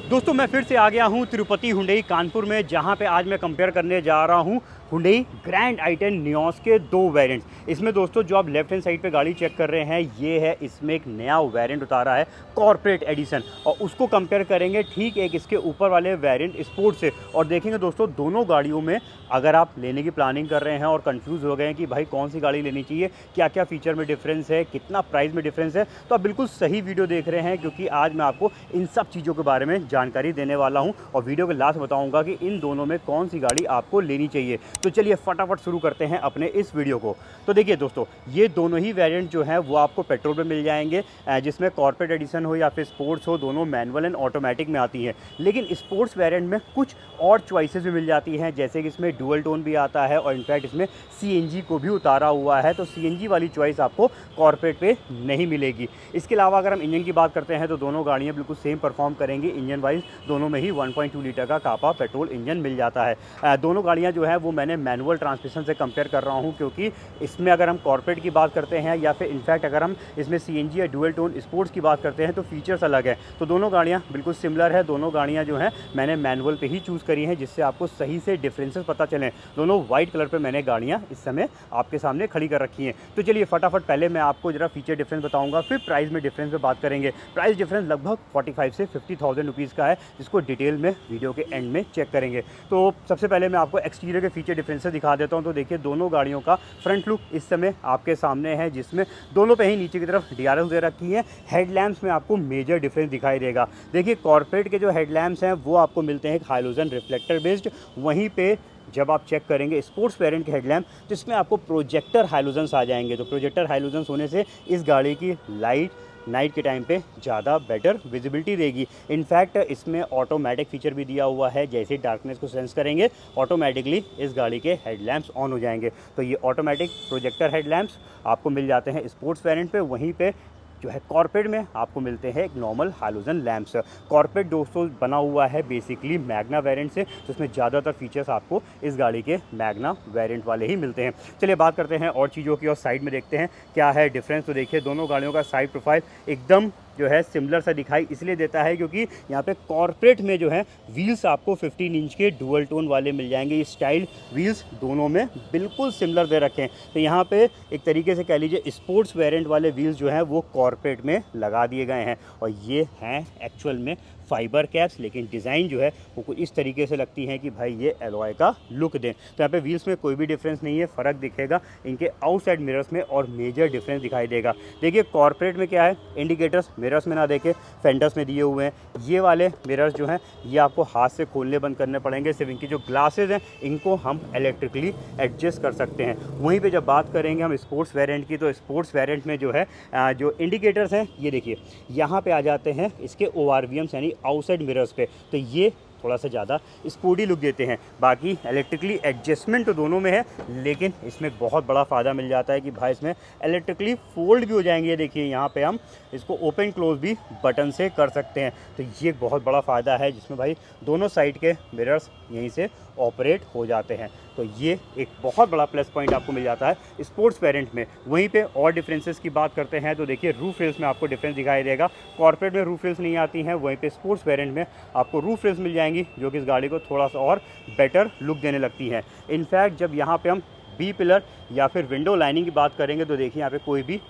दोस्तों मैं फिर से आ गया हूँ तिरुपति हुंडई कानपुर में, जहाँ पे आज मैं कंपेयर करने जा रहा हूँ हुंडई ग्रैंड आई10 नियोस के दो वेरिएंट्स। इसमें दोस्तों जो आप लेफ्ट हैंड साइड पे गाड़ी चेक कर रहे हैं, ये है इसमें एक नया वेरिएंट उतारा है कॉर्पोरेट एडिशन, और उसको कंपेयर करेंगे ठीक एक इसके ऊपर वाले वेरिएंट स्पोर्ट से। और देखेंगे दोस्तों दोनों गाड़ियों में अगर आप लेने की प्लानिंग कर रहे हैं और कंफ्यूज हो गए हैं कि भाई कौन सी गाड़ी लेनी चाहिए, क्या क्या फीचर में डिफरेंस है, कितना प्राइस में डिफरेंस है, तो आप बिल्कुल सही वीडियो देख रहे हैं, क्योंकि आज मैं आपको इन सब चीज़ों के बारे में जानकारी देने वाला हूं और वीडियो के लास्ट बताऊंगा कि इन दोनों में कौन सी गाड़ी आपको लेनी चाहिए। तो चलिए फटाफट शुरू करते हैं अपने इस वीडियो को। तो देखिए दोस्तों, ये दोनों ही वेरिएंट जो है वो आपको पेट्रोल पे मिल जाएंगे, जिसमें कॉर्पोरेट एडिशन हो या फिर स्पोर्ट्स हो, दोनों मैनुअल एंड ऑटोमेटिक में आती है। लेकिन स्पोर्ट्स वेरिएंट में कुछ और चॉइसेस भी मिल जाती हैं, जैसे कि इसमें डुअल टोन भी आता है और इनफैक्ट इसमें सीएनजी को भी उतारा हुआ है, तो सीएनजी वाली चॉइस आपको कॉर्पोरेट पे नहीं मिलेगी। इसके अलावा अगर हम इंजन की बात करते हैं तो दोनों गाड़ियाँ बिल्कुल सेम परफॉर्म करेंगी इंजन वाइज। दोनों में ही 1.2 लीटर का कापा पेट्रोल इंजन मिल जाता है। दोनों गाड़ियाँ जो है वो मैंने मैनुअल ट्रांसमिशन से कंपेयर कर रहा हूँ, क्योंकि इसमें अगर हम कॉर्पोरेट की बात करते हैं या फिर इनफैक्ट अगर हम इसमें सीएनजी या डुअल टोन स्पोर्ट्स की बात करते हैं तो फीचर्स अलग है। तो दोनों गाड़ियाँ बिल्कुल सिमिलर है। दोनों गाड़ियाँ जो हैं मैंने मैनुअल पे ही चूज़ करी हैं, जिससे आपको सही से डिफरेंसेस पता चलें। दोनों वाइट कलर पे मैंने गाड़ियाँ इस समय आपके सामने खड़ी कर रखी हैं। तो चलिए फटाफट पहले मैं आपको जरा फीचर डिफरेंस बताऊंगा, फिर प्राइस में डिफरेंस पे बात करेंगे। प्राइस डिफरेंस लगभग 45 से 50,000 रुपीज़ का है, जिसको डिटेल में वीडियो के एंड में चेक करेंगे। तो सबसे पहले मैं आपको एक्सटीरियर के फीचर डिफरेंसेस दिखा देता हूँ। तो देखिए दोनों गाड़ियों का फ्रंट लुक इस समय आपके सामने है, जिसमें दोनों पे ही नीचे की तरफ डीआरएल दे रखी है। हेडलैम्प्स में आपको मेजर डिफरेंस दिखाई देगा। देखिए कॉर्पोरेट के जो हेडलैम्प्स हैं वो आपको मिलते हैं हाइलोजन रिफ्लेक्टर बेस्ड, वहीं पे जब आप चेक करेंगे स्पोर्ट्स वेरिएंट के हेडलैम्प तो इसमें आपको प्रोजेक्टर हाइलोजन्स आ जाएंगे। तो प्रोजेक्टर हाइलोजन्स होने से इस गाड़ी की लाइट नाइट के टाइम पे ज़्यादा बेटर विजिबिलिटी देगी। इनफैक्ट इसमें ऑटोमेटिक फीचर भी दिया हुआ है, जैसे डार्कनेस को सेंस करेंगे ऑटोमेटिकली इस गाड़ी के हेडलैम्प्स ऑन हो जाएंगे। तो ये ऑटोमेटिक प्रोजेक्टर हेडलैम्प्स आपको मिल जाते हैं स्पोर्ट्स वेरिएंट पे। वहीं पे जो है कॉर्पोरेट में आपको मिलते हैं एक नॉर्मल हाइलोजन लैम्प्स। कॉर्पोरेट दोस्तों बना हुआ है बेसिकली मैग्ना वेरिएंट से, तो इसमें ज़्यादातर फीचर्स आपको इस गाड़ी के मैग्ना वेरिएंट वाले ही मिलते हैं। चलिए बात करते हैं और चीज़ों की और साइड में देखते हैं क्या है डिफरेंस। तो देखिए दोनों गाड़ियों का साइड प्रोफाइल एकदम जो है सिमिलर सा दिखाई इसलिए देता है क्योंकि यहाँ पे कॉर्पोरेट में जो है व्हील्स आपको 15 इंच के डुअल टोन वाले मिल जाएंगे। ये स्टाइल व्हील्स दोनों में बिल्कुल सिमिलर दे रखे हैं। तो यहाँ पे एक तरीके से कह लीजिए स्पोर्ट्स वेरिएंट वाले व्हील्स जो हैं वो कॉर्पोरेट में लगा दिए गए हैं, और ये हैं एक्चुअल में फाइबर कैप्स, लेकिन डिज़ाइन जो है वो कुछ इस तरीके से लगती है कि भाई ये एलॉय का लुक दें। तो यहाँ पे व्हील्स में कोई भी डिफरेंस नहीं है, फ़र्क दिखेगा इनके आउटसाइड मिरर्स में और मेजर डिफरेंस दिखाई देगा। देखिए कॉर्पोरेट में क्या है, इंडिकेटर्स मिरर्स में ना देखे फेंडर्स में दिए हुए हैं। ये वाले मिरर्स जो हैं ये आपको हाथ से खोलने बंद करने पड़ेंगे। सिर्फ इनकी जो ग्लासेज हैं इनको हम इलेक्ट्रिकली एडजस्ट कर सकते हैं। वहीं पे जब बात करेंगे हम स्पोर्ट्स वेरिएंट की, तो स्पोर्ट्स वेरिएंट में जो है जो इंडिकेटर्स हैं ये देखिए यहाँ पे आ जाते हैं इसके ORVMs यानी आउटसाइड मिरर्स पे। तो ये थोड़ा सा ज़्यादा स्पोर्टी लुक देते हैं। बाकी इलेक्ट्रिकली एडजस्टमेंट तो दोनों में है, लेकिन इसमें बहुत बड़ा फ़ायदा मिल जाता है कि भाई इसमें इलेक्ट्रिकली फोल्ड भी हो जाएंगे। ये देखिए यहाँ पे हम इसको ओपन क्लोज भी बटन से कर सकते हैं। तो ये एक बहुत बड़ा फ़ायदा है, जिसमें भाई दोनों साइड के मिरर्स यहीं से ऑपरेट हो जाते हैं। तो ये एक बहुत बड़ा प्लस पॉइंट आपको मिल जाता है स्पोर्ट्स वेरिएंट में। वहीं पे और डिफरेंसेस की बात करते हैं तो देखिए रूफ रेल्स में आपको डिफरेंस दिखाई देगा। कॉर्पोरेट में रूफ रेल्स नहीं आती हैं, वहीं पे स्पोर्ट्स वेरिएंट में आपको रूफ रेल्स मिल जाएंगी, जो कि इस गाड़ी को थोड़ा सा और बेटर लुक देने लगती हैं। इनफैक्ट जब यहाँ पे हम बी पिलर या फिर विंडो लाइनिंग की बात करेंगे तो देखिए यहाँ पे कोई भी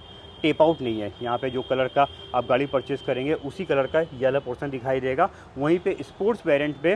टेप आउट नहीं है। यहाँ पे जो कलर का आप गाड़ी परचेज़ करेंगे उसी कलर का येलो पोर्शन दिखाई देगा। वहीं पे स्पोर्ट्स वेरिएंट पे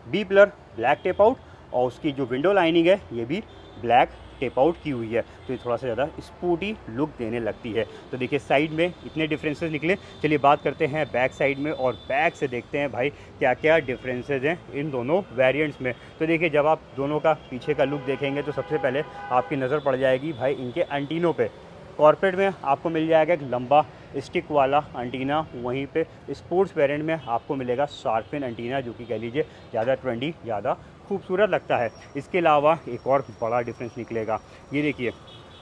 B pillar black tape out और उसकी जो विंडो लाइनिंग है ये भी ब्लैक टेप आउट की हुई है। तो ये थोड़ा सा ज़्यादा स्पोर्टी लुक देने लगती है। तो देखिए साइड में इतने डिफरेंसेस निकले। चलिए बात करते हैं बैक साइड में और बैक से देखते हैं भाई क्या क्या डिफरेंसेस हैं इन दोनों वेरिएंट्स में। तो देखिए जब आप दोनों का पीछे का लुक देखेंगे तो सबसे पहले आपकी नज़र पड़ जाएगी भाई इनके एंटीनों पे। कॉर्पोरेट में आपको मिल जाएगा एक लंबा स्टिक वाला एंटीना, वहीं पे स्पोर्ट्स वेरिएंट में आपको मिलेगा शार्पन एंटीना, जो कि कह लीजिए ज़्यादा ट्रेंडी, ज़्यादा खूबसूरत लगता है। इसके अलावा एक और बड़ा डिफरेंस निकलेगा। ये देखिए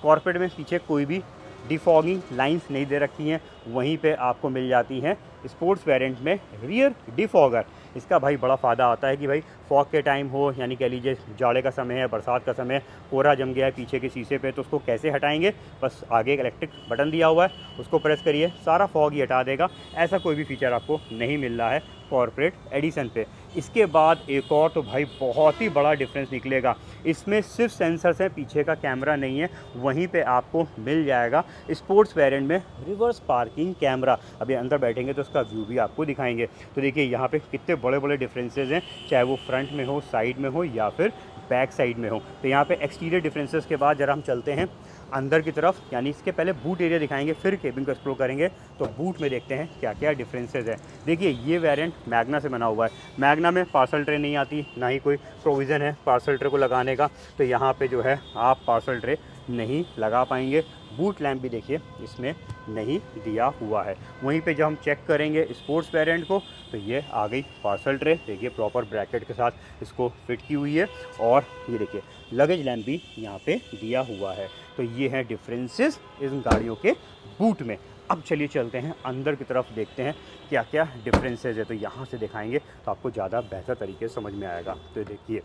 कॉर्पोरेट में पीछे कोई भी डिफॉगिंग लाइंस नहीं दे रखी हैं। वहीं पे आपको मिल जाती हैं स्पोर्ट्स वेरिएंट में रियर डिफॉगर। इसका भाई बड़ा फ़ायदा आता है कि भाई फॉग के टाइम हो, यानी कह लीजिए जाड़े का समय है, बरसात का समय, कोहरा जम गया है पीछे के शीशे पे, तो उसको कैसे हटाएंगे? बस आगे एक इलेक्ट्रिक बटन दिया हुआ है, उसको प्रेस करिए, सारा फॉग ही हटा देगा। ऐसा कोई भी फीचर आपको नहीं मिल रहा है कॉर्पोरेट एडिशन पे। इसके बाद एक और तो भाई बहुत ही बड़ा डिफरेंस निकलेगा, इसमें सिर्फ सेंसर्स हैं, पीछे का कैमरा नहीं है। वहीं पे आपको मिल जाएगा स्पोर्ट्स वेरिएंट में रिवर्स पार्किंग कैमरा। अभी अंदर बैठेंगे तो उसका व्यू भी आपको दिखाएंगे। तो देखिए यहाँ पे कितने बड़े बड़े डिफरेंसेस हैं, चाहे वो फ्रंट में हो, साइड में हो या फिर बैक साइड में हो। तो यहाँ पे एक्सटीरियर डिफरेंसेस के बाद जरा हम चलते हैं अंदर की तरफ, यानी इसके पहले बूट एरिया दिखाएंगे, फिर केबिन को एक्सप्लोर करेंगे। तो बूट में देखते हैं क्या क्या डिफरेंसेस है। देखिए ये वेरिएंट मैग्ना से बना हुआ है। मैग्ना में पार्सल ट्रे नहीं आती, ना ही कोई प्रोविज़न है पार्सल ट्रे को लगाने का, तो यहाँ पे जो है आप पार्सल ट्रे नहीं लगा पाएंगे। बूट लैंप भी देखिए इसमें नहीं दिया हुआ है। वहीं पे जब हम चेक करेंगे स्पोर्ट्स वेरिएंट को, तो ये आ गई पार्सल ट्रे, देखिए प्रॉपर ब्रैकेट के साथ इसको फिट की हुई है। और ये देखिए लगेज लैंप भी यहाँ पे दिया हुआ है। तो ये हैं डिफरेंसेस इन गाड़ियों के बूट में। अब चलिए चलते हैं अंदर की तरफ, देखते हैं क्या क्या डिफरेंसेस है। तो यहाँ से दिखाएंगे तो आपको ज़्यादा बेहतर तरीके से समझ में आएगा। तो देखिए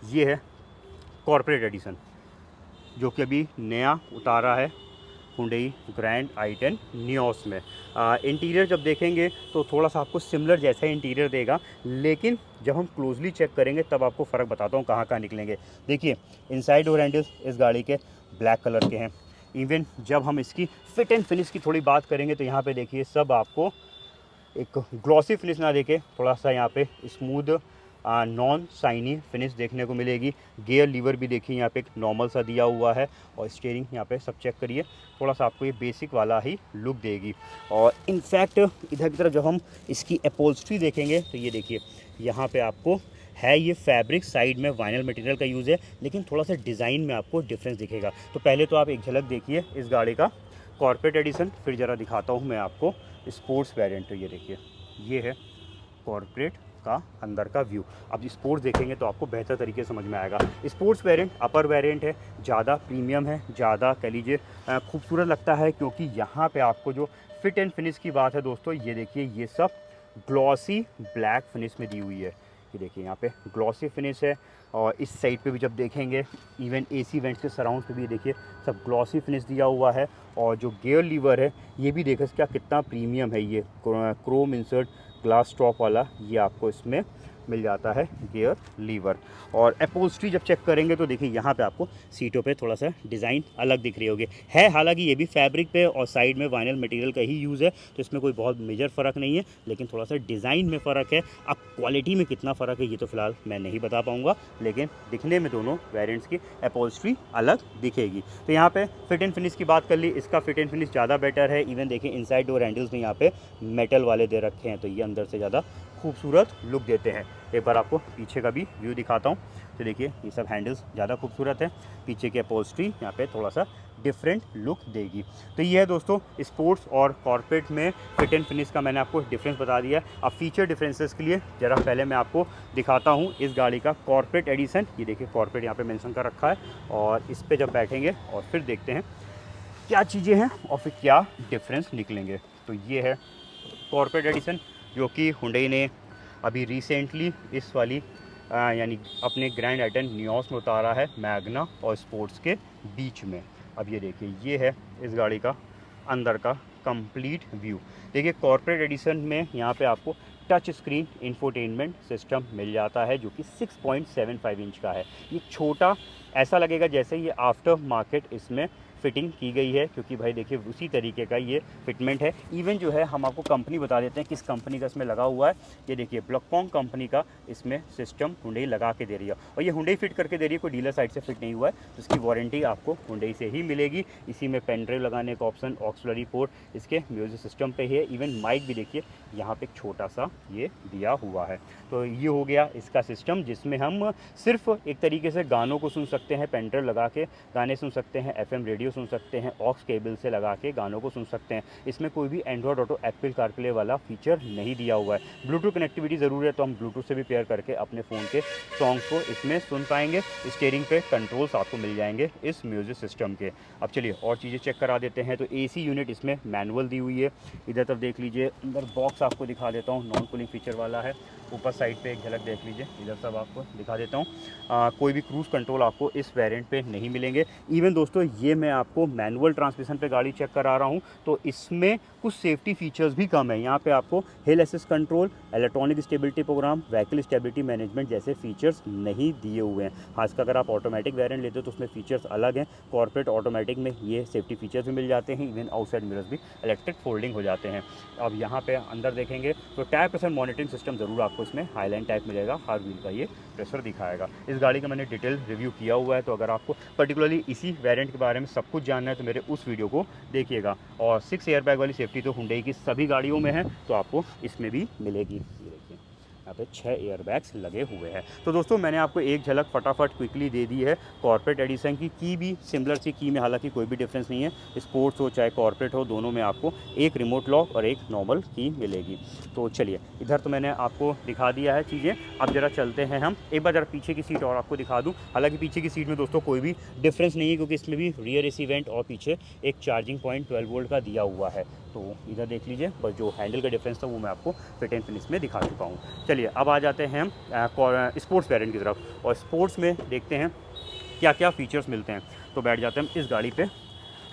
ये है कॉर्पोरेट एडिशन, जो कि अभी नया उतारा है हुंडई ग्रैंड i10 नियोस में। इंटीरियर जब देखेंगे तो थोड़ा सा आपको सिमिलर जैसा ही इंटीरियर देगा, लेकिन जब हम क्लोजली चेक करेंगे तब आपको फ़र्क बताता हूँ कहाँ कहाँ निकलेंगे। देखिए इनसाइड डोर हैंडल्स इस गाड़ी के ब्लैक कलर के हैं। इवन जब हम इसकी फिट एंड फिनिश की थोड़ी बात करेंगे तो यहाँ पे देखिए सब आपको एक ग्लॉसी फिनिश ना देके थोड़ा सा यहाँ पे स्मूथ नॉन शाइनी फिनिश देखने को मिलेगी। गियर लीवर भी देखिए यहाँ पे एक नॉर्मल सा दिया हुआ है, और स्टीयरिंग यहाँ पे सब चेक करिए, थोड़ा सा आपको ये बेसिक वाला ही लुक देगी। और इनफैक्ट इधर की तरफ जब हम इसकी अपहोल्स्ट्री देखेंगे तो ये देखिए यहाँ पे आपको है ये फैब्रिक, साइड में वाइनल मटेरियल का यूज़ है, लेकिन थोड़ा सा डिज़ाइन में आपको डिफरेंस दिखेगा। तो पहले तो आप एक झलक देखिए इस गाड़ी का कॉर्पोरेट एडिशन, फिर ज़रा दिखाता हूँ मैं आपको स्पोर्ट्स वेरिएंट। तो ये देखिए ये है कॉर्पोरेट का अंदर का व्यू। अब स्पोर्ट्स देखेंगे तो आपको बेहतर तरीके से समझ में आएगा। स्पोर्ट्स वेरिएंट अपर वेरिएंट है, ज़्यादा प्रीमियम है, ज़्यादा कह लीजिए खूबसूरत लगता है, क्योंकि यहाँ पे आपको जो फिट एंड फिनिश की बात है दोस्तों, ये देखिए ये सब ग्लॉसी ब्लैक फिनिश में दी हुई है। ये देखिए यहाँ पे ग्लॉसी फिनिश है, और इस साइड पे भी जब देखेंगे इवन एसी वेंट्स के सराउंड पे भी देखिए सब ग्लॉसी फिनिश दिया हुआ है। और जो गियर लीवर है ये भी देखिए क्या कितना प्रीमियम है, ये क्रोम इंसर्ट ग्लास टॉप वाला ये आपको इसमें मिल जाता है गियर लीवर। और अपहोल्स्ट्री जब चेक करेंगे तो देखिए यहाँ पे आपको सीटों पे थोड़ा सा डिज़ाइन अलग दिख रही होगी है, हालांकि ये भी फैब्रिक पे और साइड में वाइनल मटेरियल का ही यूज़ है, तो इसमें कोई बहुत मेजर फ़र्क नहीं है, लेकिन थोड़ा सा डिज़ाइन में फ़र्क है। अब क्वालिटी में कितना फ़र्क है ये तो फिलहाल मैं नहीं बता पाऊँगा, लेकिन दिखने में दोनों वेरिएंट्स की अपहोल्स्ट्री अलग दिखेगी। तो यहाँ पे फिट एंड फिनिश की बात कर ली, इसका फिट एंड फिनिश ज़्यादा बेटर है। इवन देखिए इनसाइड डोर हैंडल्स में यहाँ पे मेटल वाले दे रखे हैं, तो ये अंदर से ज़्यादा खूबसूरत लुक देते हैं। एक बार आपको पीछे का भी व्यू दिखाता हूँ। तो देखिए ये सब हैंडल्स ज़्यादा खूबसूरत है, पीछे की अपहोल्स्ट्री यहाँ पे थोड़ा सा डिफरेंट लुक देगी। तो ये है दोस्तों स्पोर्ट्स और कॉर्पोरेट में फिट एंड फिनिश का मैंने आपको डिफरेंस बता दिया। अब फीचर डिफरेंसेस के लिए ज़रा पहले मैं आपको दिखाता हूँ इस गाड़ी का कॉर्पोरेट एडिशन। ये देखिए कॉर्पोरेट यहाँ पे मेंशन कर रखा है, और इस पर जब बैठेंगे और फिर देखते हैं क्या चीज़ें हैं और फिर क्या डिफरेंस निकलेंगे। तो ये है कॉर्पोरेट एडिशन, जो कि हुंडई ने अभी रिसेंटली इस वाली यानी अपने ग्रैंड i10 नियोस में उतारा है, मैग्ना और स्पोर्ट्स के बीच में। अब ये देखिए ये है इस गाड़ी का अंदर का कंप्लीट व्यू। देखिए कॉर्पोरेट एडिशन में यहाँ पे आपको टच स्क्रीन इंफोटेनमेंट सिस्टम मिल जाता है, जो कि 6.75 इंच का है। ये छोटा ऐसा लगेगा जैसे ये आफ्टर मार्केट इसमें फिटिंग की गई है, क्योंकि भाई देखिए उसी तरीके का ये फिटमेंट है। इवन जो है हम आपको कंपनी बता देते हैं किस कंपनी का इसमें लगा हुआ है। ये देखिए ब्लॉककॉन कंपनी का इसमें सिस्टम हुंडई लगा के दे रही है, और ये हुंडई फिट करके दे रही है, कोई डीलर साइड से फिट नहीं हुआ है, तो इसकी वारंटी आपको हुंडई से ही मिलेगी। इसी में पेन ड्राइव लगाने का ऑप्शन, ऑक्सिलरी पोर्ट इसके म्यूजिक सिस्टम पे है। इवन माइक भी देखिए यहाँ पे एक छोटा सा ये दिया हुआ है। तो ये हो गया इसका सिस्टम, जिसमें हम सिर्फ एक तरीके से गानों को सुन सकते हैं, पेन ड्राइव लगा के गाने सुन सकते हैं, FM रेडियो ऑडियो सुन सकते हैं, ऑक्स केबल से लगा के गानों को सुन सकते हैं। इसमें कोई भी एंड्रॉयड ऑटो एप्पल कारप्ले वाला फीचर नहीं दिया हुआ है। ब्लूटूथ कनेक्टिविटी ज़रूर है, तो हम ब्लूटूथ से भी पेयर करके अपने फ़ोन के सॉन्ग्स को इसमें सुन पाएंगे। स्टीयरिंग पे कंट्रोल्स आपको मिल जाएंगे इस म्यूज़िक सिस्टम के। अब चलिए और चीज़ें चेक करा देते हैं। तो AC यूनिट इसमें मैनुअल दी हुई है। इधर तक देख लीजिए, अंदर बॉक्स आपको दिखा देता हूँ, नॉन कूलिंग फीचर वाला है। ऊपर साइड पे एक झलक देख लीजिए, इधर सब आपको दिखा देता हूँ। कोई भी क्रूज़ कंट्रोल आपको इस वेरिएंट पे नहीं मिलेंगे। इवन दोस्तों ये मैं आपको मैनुअल ट्रांसमिशन पे गाड़ी चेक करा रहा हूँ, तो इसमें कुछ सेफ्टी फीचर्स भी कम है। यहाँ पे आपको hill assist control, electronic stability program, vehicle stability management जैसे फीचर्स नहीं दिए हुए हैं। खासकर अगर आप ऑटोमेटिक वेरिएंट लेते हो तो उसमें फीचर्स अलग हैं। कॉर्पोरेट ऑटोमेटिक में ये सेफ्टी फीचर्स भी मिल जाते हैं। इवन आउटसाइड मिरर्स भी इलेक्ट्रिक फोल्डिंग हो जाते हैं। अब यहाँ पे अंदर देखेंगे तो टायर प्रेशर मॉनिटरिंग सिस्टम ज़रूर आपको इसमें हाईलाइन टाइप मिलेगा। हर व्हील का ये प्रेशर दिखाएगा। इस गाड़ी का मैंने डिटेल रिव्यू किया हुआ है, तो अगर आपको पर्टिकुलरली इसी वेरिएंट के बारे में सब कुछ जानना है तो मेरे उस वीडियो को देखिएगा। और 6 एयरबैग वाली सेफ्टी तो हुंडई की सभी गाड़ियों में है, तो आपको इसमें भी मिलेगी। ये देखिए यहाँ पे 6 एयरबैग्स लगे हुए हैं। तो दोस्तों मैंने आपको एक झलक फटाफट क्विकली दे दी है कॉर्पोरेट एडिशन की भी सिमिलर सी की में हालांकि कोई भी डिफरेंस नहीं है। स्पोर्ट्स हो चाहे कॉर्पोरेट हो, दोनों में आपको एक रिमोट लॉक और एक नॉर्मल की मिलेगी। तो चलिए, इधर तो मैंने आपको दिखा दिया है चीज़ें। अब जरा चलते हैं हम, एक बार जरा पीछे की सीट और आपको दिखा दूँ। हालांकि पीछे की सीट में दोस्तों कोई भी डिफरेंस नहीं है, क्योंकि इसमें भी रियर AC वेंट और पीछे एक चार्जिंग पॉइंट 12 वोल्ट का दिया हुआ है। तो इधर देख लीजिए, बस जो हैंडल का डिफरेंस था वो मैं आपको फिट एंड फिनिश में दिखा चुका हूँ। चलिए अब आ जाते हैं हम स्पोर्ट्स वेरिएंट की तरफ, और स्पोर्ट्स में देखते हैं क्या क्या फीचर्स मिलते हैं। तो बैठ जाते हैं हम इस गाड़ी पे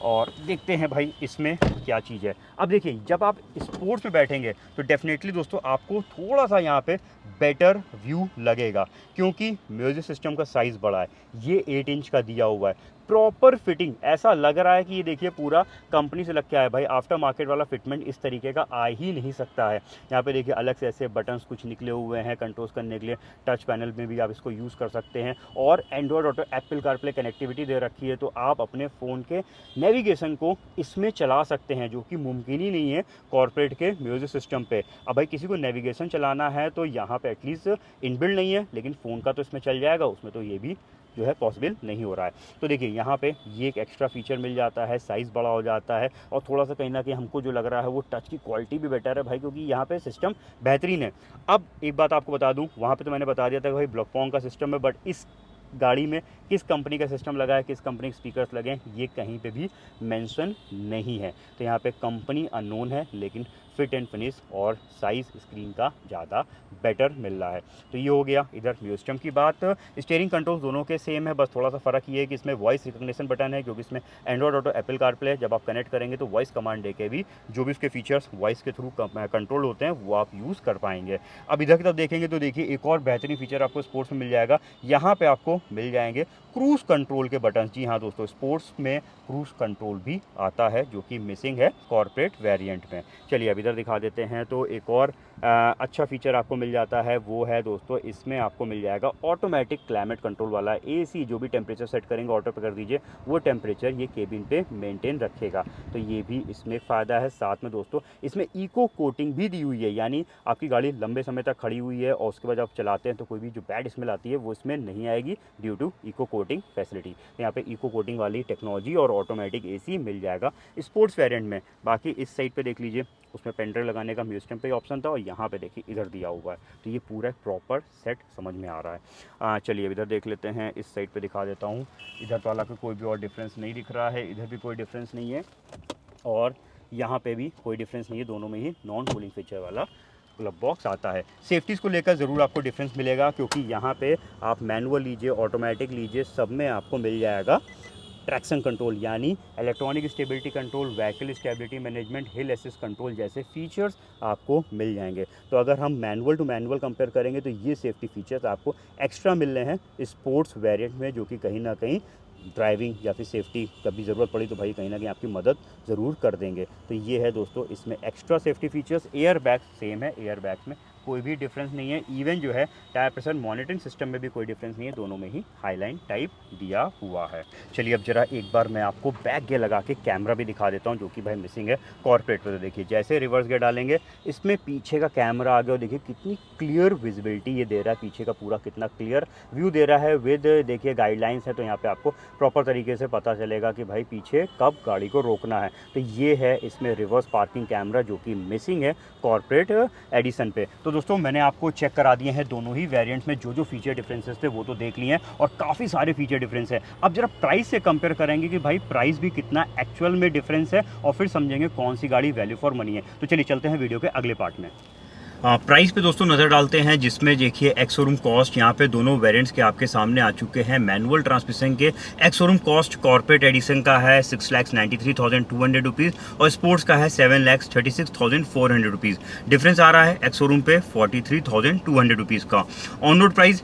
और देखते हैं भाई इसमें क्या चीज़ है। अब देखिए, जब आप स्पोर्ट्स में बैठेंगे तो डेफिनेटली दोस्तों आपको थोड़ा सा यहाँ पे बेटर व्यू लगेगा, क्योंकि म्यूजिक सिस्टम का साइज़ बड़ा है। ये 8 इंच का दिया हुआ है, प्रॉपर फिटिंग। ऐसा लग रहा है कि ये देखिए पूरा कंपनी से लग के आया है भाई। आफ्टर मार्केट वाला फिटमेंट इस तरीके का आ ही नहीं सकता है। यहाँ पे देखिए अलग से ऐसे बटन्स कुछ निकले हुए हैं कंट्रोल्स करने के लिए। टच पैनल में भी आप इसको यूज़ कर सकते हैं, और Android Auto Apple CarPlay connectivity दे रखी है, तो आप अपने फ़ोन के नेविगेशन को इसमें चला सकते हैं, जो कि मुमकिन ही नहीं है कॉर्पोरेट के म्यूजिक सिस्टम पे। अब भाई किसी को नेविगेशन चलाना है तो यहाँ पे एटलीस्ट इनबिल्ड नहीं है, लेकिन फ़ोन का तो इसमें चल जाएगा, उसमें तो ये भी जो है पॉसिबल नहीं हो रहा है। तो देखिए यहाँ पे ये एक एक्स्ट्रा फीचर मिल जाता है, साइज़ बड़ा हो जाता है, और थोड़ा सा कहीं ना कहीं हमको जो लग रहा है वो टच की क्वालिटी भी बेटर है भाई, क्योंकि यहाँ पे सिस्टम बेहतरीन है। अब एक बात आपको बता दूँ, वहाँ पे तो मैंने बता दिया था कि भाई ब्लॉकपॉन्ग का सिस्टम है, बट इस गाड़ी में किस कंपनी का सिस्टम लगा है, किस कंपनी के स्पीकर्स लगे हैं, ये कहीं पे भी मेंशन नहीं है। तो यहाँ पे कंपनी अननोन है, लेकिन फिट एंड फिनिश और साइज़ स्क्रीन का ज़्यादा बेटर मिल रहा है। तो ये हो गया इधर म्यूजिक सिस्टम की बात। स्टीयरिंग कंट्रोल्स दोनों के सेम है, बस थोड़ा सा फ़र्क ये है कि इसमें वॉइस रिकग्निशन बटन है, क्योंकि इसमें एंड्रॉयड ऑटो एप्पल कारप्ले जब आप कनेक्ट करेंगे तो वॉइस कमांड दे के भी जो भी उसके फीचर्स वॉइस के थ्रू कंट्रोल होते हैं वो आप यूज़ कर पाएंगे। अब इधर की तरफ देखेंगे तो देखिए एक और बेहतरीन फीचर आपको स्पोर्ट्स में मिल जाएगा। यहाँ पर आपको मिल जाएंगे क्रूज़ कंट्रोल के बटन। जी हाँ दोस्तों, स्पोर्ट्स में क्रूज़ कंट्रोल भी आता है, जो कि मिसिंग है कॉर्पोरेट वेरिएंट में। चलिए अब इधर दिखा देते हैं। तो एक और अच्छा फीचर आपको मिल जाता है, वो है दोस्तों इसमें आपको मिल जाएगा ऑटोमेटिक क्लाइमेट कंट्रोल वाला AC। जो भी टेम्परेचर सेट करेंगे ऑटो पे कर दीजिए, वो टेम्परेचर ये केबिन पे मेंटेन रखेगा। तो ये भी इसमें फ़ायदा है। साथ में दोस्तों इसमें इको कोटिंग भी दी हुई है, यानी आपकी गाड़ी लंबे समय तक खड़ी हुई है और उसके बाद आप चलाते हैं तो कोई भी जो बैड स्मेल आती है वो इसमें नहीं आएगी, due to eco coating facility. यहाँ पे इको कोटिंग वाली टेक्नोलॉजी और ऑटोमेटिक AC मिल जाएगा स्पोर्ट्स वेरिएंट में। बाकी इस साइड पे देख लीजिए, उसमें पेनड्राइव लगाने का म्यूजिक सिस्टम पे ऑप्शन था, और यहाँ पे देखिए इधर दिया हुआ है। तो ये पूरा प्रॉपर सेट समझ में आ रहा है। चलिए इधर देख लेते हैं, इस साइड पे दिखा देता हूँ। इधर तो हालांकि कोई भी और डिफरेंस नहीं दिख रहा है, इधर भी कोई डिफरेंस नहीं है, और यहाँ पे भी कोई डिफरेंस नहीं है। दोनों में ही नॉन कूलिंग फीचर वाला ग्लव बॉक्स आता है। सेफ्टीज़ को लेकर ज़रूर आपको डिफरेंस मिलेगा, क्योंकि यहाँ पे आप मैनुअल लीजिए, ऑटोमेटिक लीजिए, सब में आपको मिल जाएगा ट्रैक्शन कंट्रोल, यानी electronic stability control, vehicle stability management, हिल असिस्ट कंट्रोल जैसे फीचर्स आपको मिल जाएंगे। तो अगर हम मैनुअल टू मैनुअल कंपेयर करेंगे तो ये सेफ्टी फीचर्स आपको एक्स्ट्रा मिल रहे हैं स्पोर्ट्स वेरिएंट में, जो कि कहीं ना कहीं ड्राइविंग या फिर सेफ्टी कभी ज़रूरत पड़ी तो भाई कहीं ना कहीं आपकी मदद ज़रूर कर देंगे। तो ये है दोस्तों इसमें extra safety features. Air bag same है, एयर बैग में कोई भी डिफरेंस नहीं है। इवन जो है टायर प्रेशर मॉनिटरिंग सिस्टम में भी कोई डिफरेंस नहीं है, दोनों में ही हाईलाइन टाइप दिया हुआ है। चलिए अब जरा एक बार मैं आपको बैक गियर लगा के कैमरा भी दिखा देता हूँ, जो कि भाई मिसिंग है कॉर्पोरेट पे। तो देखिए जैसे रिवर्स गियर डालेंगे इसमें पीछे का कैमरा आ गया और देखिए कितनी क्लियर विजिबिलिटी ये दे रहा है, पीछे का पूरा कितना क्लियर व्यू दे रहा है। विद देखिए गाइडलाइंस है, तो यहाँ पे आपको प्रॉपर तरीके से पता चलेगा कि भाई पीछे कब गाड़ी को रोकना है। तो ये है इसमें रिवर्स पार्किंग कैमरा, जो कि मिसिंग है कॉर्पोरेट एडिशन पे। तो दोस्तों मैंने आपको चेक करा दिए हैं दोनों ही वेरिएंट्स में जो फीचर डिफरेंसेस थे वो तो देख लिए हैं, और काफ़ी सारे फीचर डिफरेंस है। अब जरा प्राइस से कंपेयर करेंगे कि भाई प्राइस भी कितना एक्चुअल में डिफरेंस है, और फिर समझेंगे कौन सी गाड़ी वैल्यू फॉर मनी है। तो चलिए चलते हैं वीडियो के अगले पार्ट में। प्राइस पे दोस्तों नज़र डालते हैं, जिसमें देखिए एक्स शोरूम कॉस्ट यहाँ पे दोनों वेरिएंट्स के आपके सामने आ चुके हैं। मैनुअल ट्रांसमिशन के ex showroom cost corporate edition का है 6,93,200 रुपीज़ और स्पोर्ट्स का है 7,36,400 रुपीज़। डिफरेंस आ रहा है एक्स शोरूम पे 43,200 रुपीज़ का। ऑन रोड प्राइस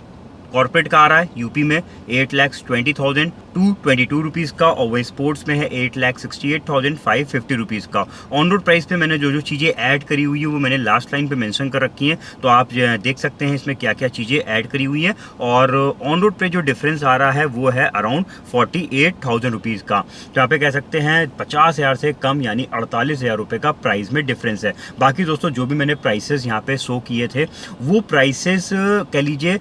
कॉर्पोरेट का आ रहा है यूपी में 8,20,222 रुपीज़ का, और वही स्पोर्ट्स में है 8,68,550 रुपीज़ का। ऑन रोड प्राइस पे मैंने जो चीज़ें ऐड करी हुई है वो मैंने लास्ट लाइन पे मेंशन कर रखी हैं, तो आप देख सकते हैं इसमें क्या क्या चीज़ें ऐड करी हुई हैं। और ऑन रोड पे जो डिफरेंस आ रहा है वो है अराउंड 48,000 रुपीज़ का। तो यहाँ पे कह सकते हैं 50,000 से कम यानी 48,000 रुपये का प्राइस में डिफरेंस है। बाकी दोस्तों जो भी मैंने प्राइसेस यहाँ पे शो किए थे वो प्राइसेस कह लीजिए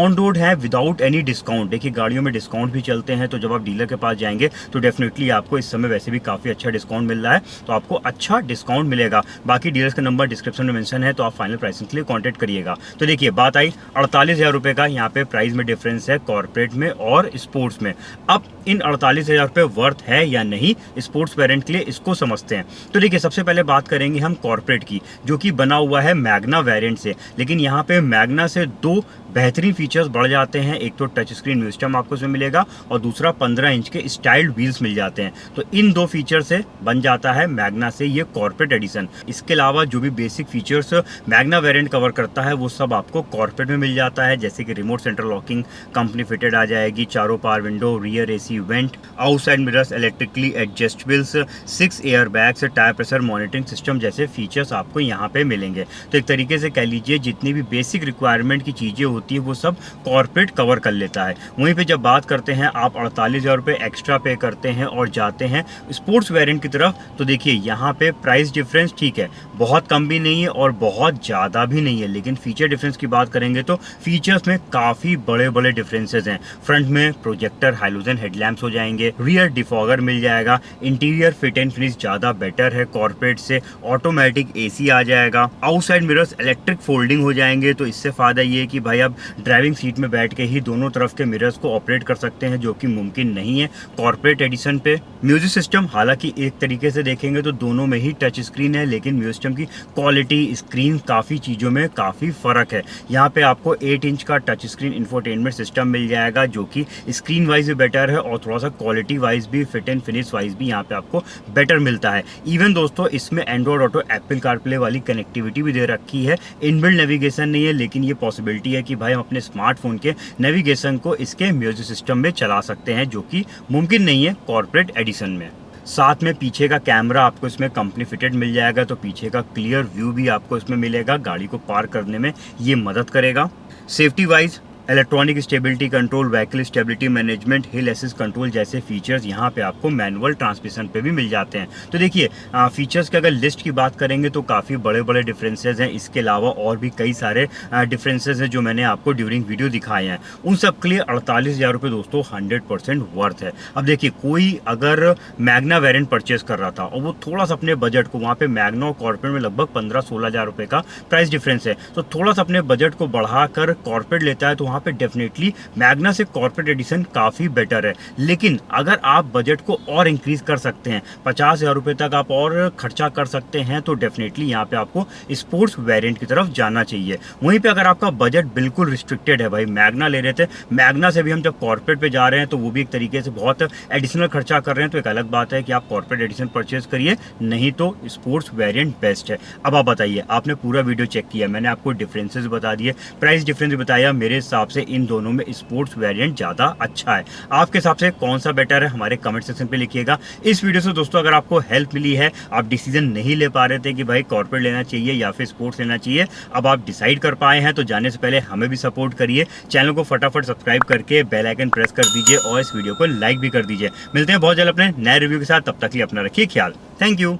ऑन रोड है विदाउट एनी डिस्काउंट। देखिए गाड़ियों में डिस्काउंट भी चलते हैं, तो जब आप डीलर के पास जाएंगे तो डेफिनेटली आपको इस समय वैसे भी काफ़ी अच्छा डिस्काउंट मिल रहा है, तो आपको अच्छा डिस्काउंट मिलेगा। बाकी डीलर्स का नंबर डिस्क्रिप्शन में मेंशन है, तो आप फाइनल प्राइसिंग के लिए कॉन्टैक्ट करिएगा। तो देखिए बात आई 48,000 रुपये का यहाँ पे प्राइस में डिफरेंस है कॉर्पोरेट में और स्पोर्ट्स में। अब इन 48,000 रुपये वर्थ है या नहीं स्पोर्ट्स वेरिएंट के लिए, इसको समझते हैं। तो देखिए सबसे पहले बात करेंगे हम कॉर्पोरेट की, जो कि बना हुआ है मैग्ना वेरिएंट से, लेकिन यहाँ पे मैग्ना से दो बेहतरीन फीचर्स बढ़ जाते हैं। एक तो टच स्क्रीन म्यूजिक सिस्टम आपको इसमें मिलेगा और दूसरा 15 इंच के स्टाइल्ड व्हील्स मिल जाते हैं। तो इन दो फीचर से बन जाता है मैग्ना से ये कॉर्पोरेट एडिशन। इसके अलावा जो भी basic features Magna variant cover करता है वो सब आपको कॉर्पोरेट में मिल जाता है, जैसे कि remote central locking company fitted आ जाएगी, चारों power window, rear AC vent, outside mirrors, electrically adjustables, 6 air bags, tyre pressure monitoring system जैसे फीचर्स आपको यहाँ पे मिलेंगे। तो एक तरीके से कह लीजिए जितनी भी बेसिक रिक्वायरमेंट की चीज़ें होती है वो सब कॉर्पोरेट कवर कर लेता है। वहीं पे जब बात करते हैं आप 48,000 रुपये एक्स्ट्रा पे करते हैं और जाते हैं स्पोर्ट्स वेरिएंट की तरफ, तो देखिए यहाँ पे प्राइस डिफरेंस ठीक है, बहुत कम भी नहीं है और बहुत ज़्यादा भी नहीं है, लेकिन फीचर डिफरेंस की बात करेंगे तो फीचर्स में काफ़ी बड़े बड़े डिफरेंसेस हैं। फ्रंट में प्रोजेक्टर हाइलोजन हेडलैम्प्स हो जाएंगे, रियर डिफॉगर मिल जाएगा, इंटीरियर फिट एंड फिनिश ज़्यादा बेटर है कॉर्पोरेट से, ऑटोमेटिक एसी आ जाएगा, आउटसाइड मिरर्स इलेक्ट्रिक फोल्डिंग हो जाएंगे। तो इससे फ़ायदा ये है कि भाई आप ड्राइविंग सीट में बैठ के ही दोनों तरफ के मिरर्स को ऑपरेट कर सकते हैं, जो कि मुमकिन नहीं है कॉर्पोरेट एडिशन पे। म्यूजिक सिस्टम हालांकि एक तरीके से देखेंगे तो दोनों में ही टच स्क्रीन है, लेकिन म्यूजिक सिस्टम की क्वालिटी, स्क्रीन, काफ़ी चीज़ों में काफ़ी फ़र्क है। यहाँ पे आपको 8 इंच का टच स्क्रीन इंफोटेनमेंट सिस्टम मिल जाएगा, जो कि स्क्रीन वाइज भी बेटर है और थोड़ा सा क्वालिटी वाइज भी, फिट एंड फिनिश वाइज भी यहाँ पे आपको बेटर मिलता है। इवन दोस्तों इसमें एंड्रॉयड ऑटो, एप्पल कारप्ले वाली कनेक्टिविटी भी दे रखी है। इनबिल्ट नेविगेशन नहीं है, लेकिन ये पॉसिबिलिटी है कि भाई हम अपने स्मार्टफोन के नेविगेशन को इसके म्यूजिक सिस्टम में चला सकते हैं, जो कि मुमकिन नहीं है कॉर्पोरेट एडिशन में। साथ में पीछे का कैमरा आपको इसमें कंपनी फिटेड मिल जाएगा, तो पीछे का क्लियर व्यू भी आपको इसमें मिलेगा, गाड़ी को पार्क करने में ये मदद करेगा। Safety wise electronic stability control, vehicle stability management, हिल असिस्ट कंट्रोल जैसे फीचर्स यहाँ पे आपको मैनुअल ट्रांसमिशन पे भी मिल जाते हैं। तो देखिए फीचर्स की अगर लिस्ट की बात करेंगे तो काफ़ी बड़े बड़े डिफरेंसेस हैं। इसके अलावा और भी कई सारे डिफरेंसेस हैं जो मैंने आपको ड्यूरिंग वीडियो दिखाए हैं। उन सब के लिए 48,000 रुपये दोस्तों 100% वर्थ है। अब देखिए कोई अगर मैग्ना वेरिएंट परचेस कर रहा था और वो थोड़ा सा अपने बजट को, वहाँ पे मैग्ना और कॉर्पोरेट में लगभग 15-16,000 रुपये का प्राइस डिफरेंस है, तो थोड़ा सा अपने बजट को बढ़ाकर कॉर्पोरेट लेता है, तो वहाँ पे डेफिनेटली मैग्ना से कॉर्पोरेट एडिशन काफ़ी बेटर है। लेकिन अगर आप बजट को और इंक्रीज कर सकते हैं, 50,000 रुपये तक आप और खर्चा कर सकते हैं, तो डेफिनेटली यहाँ पे आपको स्पोर्ट्स वेरिएंट की तरफ जाना चाहिए। वहीं पे अगर आपका बजट बिल्कुल रिस्ट्रिक्टेड है, भाई मैग्ना ले रहे थे, मैग्ना से भी हम जब कॉर्पोरेट पे जा रहे हैं तो वो भी एक तरीके से बहुत एडिशनल खर्चा कर रहे हैं, तो एक अलग बात है कि आप कॉर्पोरेट एडिशन परचेज करिए, नहीं तो स्पोर्ट्स वेरिएंट बेस्ट है। अब आप बताइए, आपने पूरा वीडियो चेक किया, मैंने आपको डिफरेंसेस बता दिए, प्राइस डिफरेंस बताया, मेरे हिसाब हिसाब से इन दोनों में स्पोर्ट्स वेरिएंट ज़्यादा अच्छा है। आपके हिसाब से कौन सा बेटर है हमारे कमेंट सेक्शन पे लिखिएगा। इस वीडियो से दोस्तों अगर आपको हेल्प मिली है, आप डिसीजन नहीं ले पा रहे थे कि भाई कॉर्पोरेट लेना चाहिए या फिर स्पोर्ट्स लेना चाहिए, अब आप डिसाइड कर पाए हैं, तो जाने से पहले हमें भी सपोर्ट करिए। चैनल को फटाफट सब्सक्राइब करके बेल आइकन प्रेस कर दीजिए और इस वीडियो को लाइक भी कर दीजिए। मिलते हैं बहुत जल्द अपने नए रिव्यू के साथ, तब तक के लिए अपना रखिए ख्याल। Thank you.